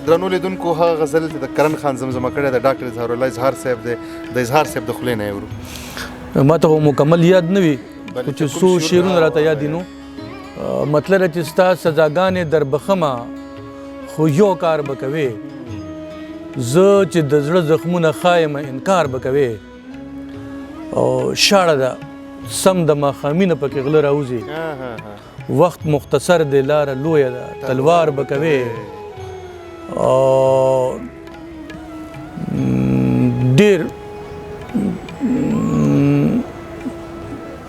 درنو لیدونکو هغه غزل چې د کرن خان زمزمه کړې ده ډاکټر اظهار الله اظهار صاحب دی د اظهار صاحب د خولې نه یې ورو ما ته مکمل یاد نه وي خو چې څو شعرونه راته یاد دي نو مطلب چې ستا سزاګانې در بخمه خو یو کار به کوې زه چې د زړه زخمونه ښایم انکار به کوې او شاړه ده سم د ماښامینه پکې غله راوځي وخت مختصر دی لاره لویه ده تلوار به کوې ډېر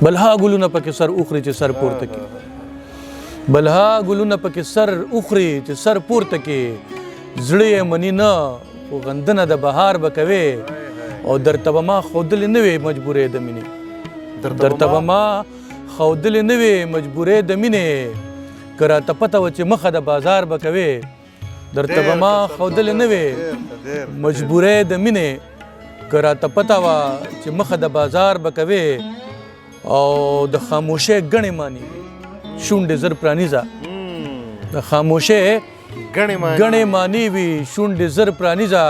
بلها ګلونه پکې سر اخري چې سر پورته کړي بلها ګلونه پکې سر اخري چې سر پورته کړي زړه یې مني نه خو غندنه د بهار به کوې او درته به ما ښودلې نه وې مجبورې د مینې درته به ما ښودلې نه وې مجبورې د مینې که راته پته وه چې مخه د بازار به کوې درته به ما ښودلې نه وې مجبورې د مینې که راته پته وه چې مخه د بازار به کوې او د خاموشۍ ګڼې معنی شونډې زر پرانیزه د خاموشۍ ګڼې معنی وي شونډې زر پرانیزه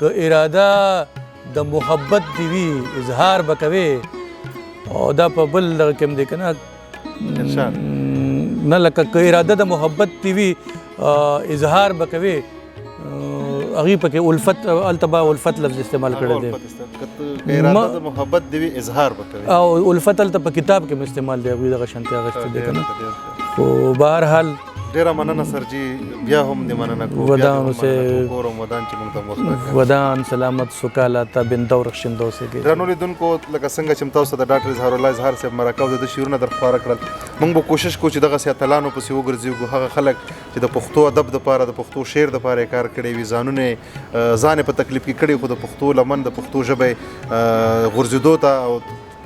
که اراده د محبت دی وي اظهار به کوې او دا په بل دغه کې هم دی که نه نه لکه که اراده د محبت دی وي اظهار به کوې هغې پکې الفت هلته به الفت لفظ استعمال کړی دی او الفت هلته په کتاب کې هم استعمال دی هغوی دغه شانتې اخیستی دی که نه خو بهرحال ډیره مننه سرجي بیا هم دې مننه کوو ودان سلامت سوکاله تا بنده ورخشنده اوسېږي درنو لیدونکو لکه څنګه چې تاسو ته د ډاکټر اظهار الله اظهار صاحب مرکه او د شعرونه در خپاره کړل موږ به کوشش کوو چې دغسې اتلانو پسې وګرځو هغه خلک چې د پښتو ادب دپاره د پښتو شعر دپاره یې کار کړی وي ځانونه ځان یې په تکلیف کې کړي خو د پښتو لمن د پښتو ژبه غورځېدو ته او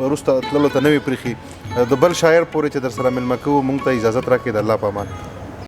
وروسته تللو ته نه وي پرېښي د بل شاعر پورې چې در سره مېلمه کوو موږ ته اجازت راکړئ د الله په امان